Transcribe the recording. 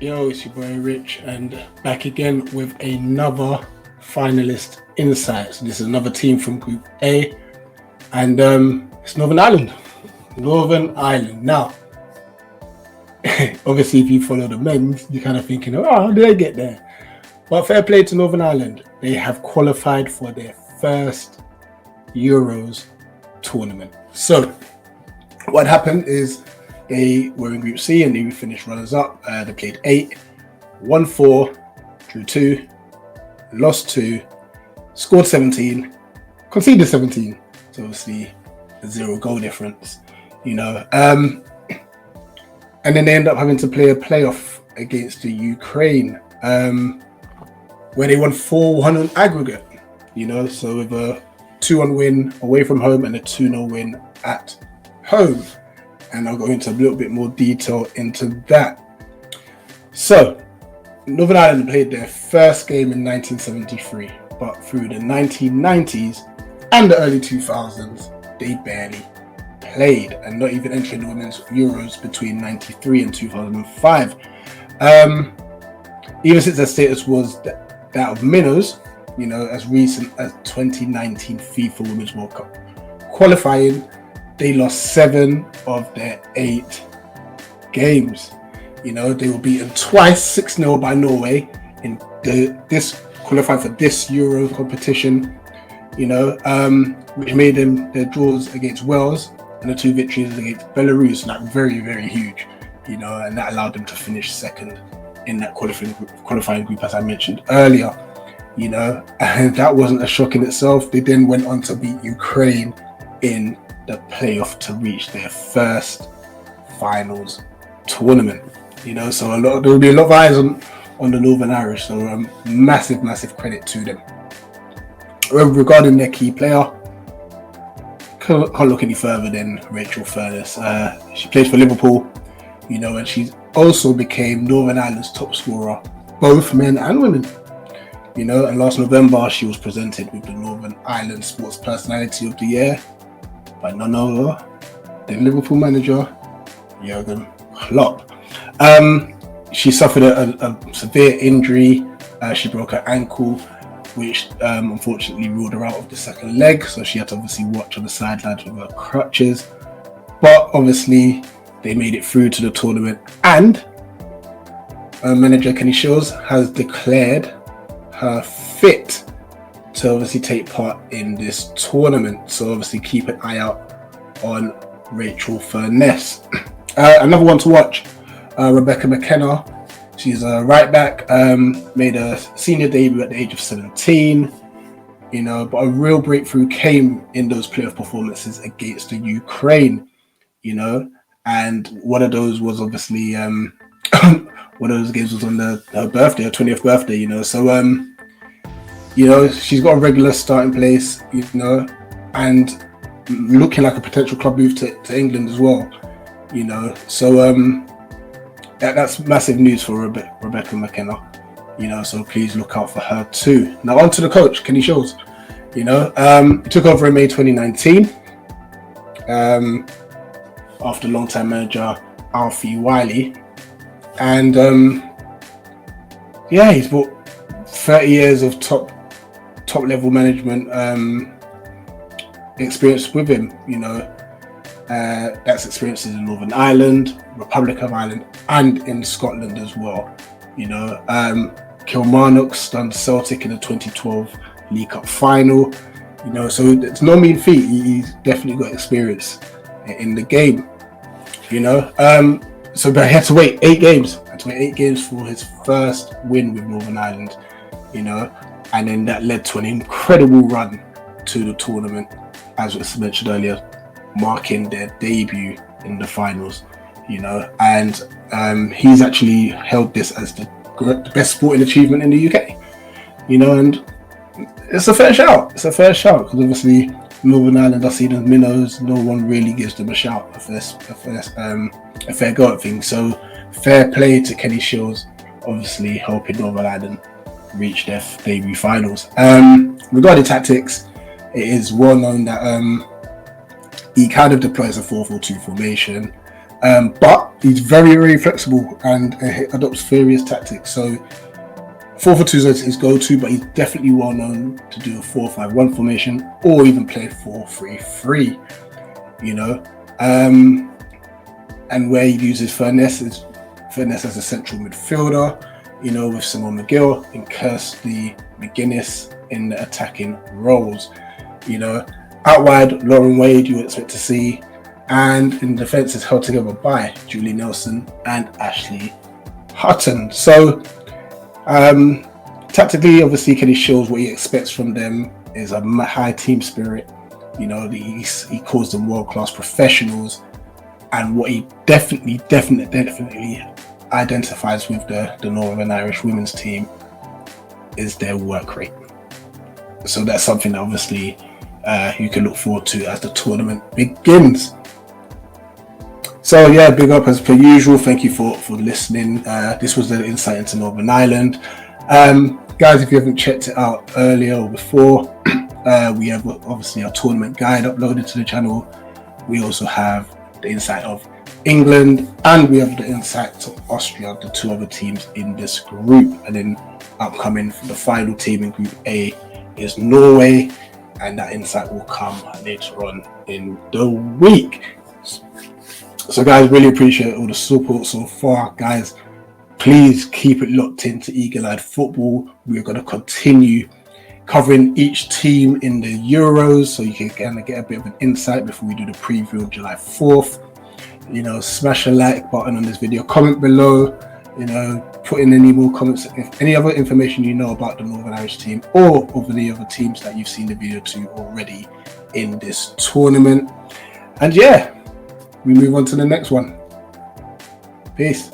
Yo, it's your boy Rich, and back again with another finalist insight. So this is another team from Group A, and it's Northern Ireland. Northern Ireland. Now, obviously, if you follow the men's, you're kind of thinking, oh, how did they get there? But fair play to Northern Ireland. They have qualified for their first Euros tournament. So, what happened is they were in Group C and they finished runners-up. They played 8, won 4, drew 2, lost 2, scored 17, conceded 17. So obviously a 0 goal difference, And then they end up having to play a playoff against the Ukraine, where they won 4-1 on aggregate. So with a 2-1 win away from home and a 2-0 win at home. And I'll go into a little bit more detail into that. So, Northern Ireland played their first game in 1973, but through the 1990s and the early 2000s, they barely played, and not even entering the Women's Euros between 93 and 2005. Even since their status was that of minnows, as recent as 2019 FIFA Women's World Cup qualifying, they lost 7 of their 8 games. They were beaten twice, 6-0 by Norway in this qualifying for this Euro competition, which made them their draws against Wales and the 2 victories against Belarus, like very, very huge, and that allowed them to finish second in that qualifying group, as I mentioned earlier, and that wasn't a shock in itself. They then went on to beat Ukraine in the playoff to reach their first finals tournament. So there will be a lot of eyes on the Northern Irish. So massive credit to them. Regarding their key player, can't look any further than Rachel Furness. She plays for Liverpool, and she also became Northern Ireland's top scorer, both men and women. And last November she was presented with the Northern Ireland Sports Personality of the Year by none other than Liverpool manager Jurgen Klopp. She suffered a severe injury. She broke her ankle, which unfortunately ruled her out of the second leg, so she had to obviously watch on the sidelines with her crutches. But obviously they made it through to the tournament, and manager Kenny Shiels has declared her fit to obviously take part in this tournament. So obviously keep an eye out on Rachel Furness. Another one to watch, Rebecca McKenna. She's a right back, made a senior debut at the age of 17, but a real breakthrough came in those playoff performances against the Ukraine, and one of those was obviously, one of those games was on her birthday, her 20th birthday, so she's got a regular starting place, and looking like a potential club move to England as well, so that's massive news for Rebecca McKenna, so please look out for her too. Now on to the coach, Kenny Shiels. He took over in May 2019 after long-time manager Alfie Wiley, and he's brought 30 years of top level management experience with him. That's experiences in Northern Ireland, Republic of Ireland, and in Scotland as well. Kilmarnock's done Celtic in the 2012 League Cup final. So it's no mean feat. He's definitely got experience in the game. So but he had to wait 8 games. For his first win with Northern Ireland. And then that led to an incredible run to the tournament, as was mentioned earlier, marking their debut in the finals, and he's actually held this as the best sporting achievement in the UK, and it's a fair shout. Because obviously Northern Ireland are seen as minnows. No one really gives them a shout, a fair go at things. So fair play to Kenny Shiels, obviously helping Northern Ireland reach their debut finals. Regarding tactics, it is well known that he kind of deploys a 4-4-2 formation. But he's very, very flexible and adopts various tactics. So 4-4-2 is his go-to, but he's definitely well known to do a 4-5-1 formation or even play 4-3-3. You know, and where he uses Furness as a central midfielder. You know, with Simon McGill and Kirsty McGuinness in the attacking roles. You know, out wide, Lauren Wade you would expect to see, and in defence is held together by Julie Nelson and Ashley Hutton. So tactically, obviously, Kenny Shields, what he expects from them is a high team spirit. You know, he calls them world-class professionals, and what he definitely identifies with the Northern Irish women's team is their work rate. So that's something that obviously you can look forward to as the tournament begins. So yeah, big up as per usual. Thank you for listening. This was the insight into Northern Ireland. Guys, if you haven't checked it out earlier or before, we have obviously our tournament guide uploaded to the channel. We also have the insight of England, and we have the insight of Austria, the two other teams in this group. And then upcoming for the final team in Group A is Norway, and that insight will come later on in the week. So guys, really appreciate all the support so far. Guys, please keep it locked into Eagle-Eyed Football. We're going to continue covering each team in the Euros, so you can kind of get a bit of an insight before we do the preview of July 4th. You know, smash a like button on this video, comment below, you know, put in any more comments, if any other information you know about the Northern Irish team or over the other teams that you've seen the video to already in this tournament. And yeah, we move on to the next one. Peace.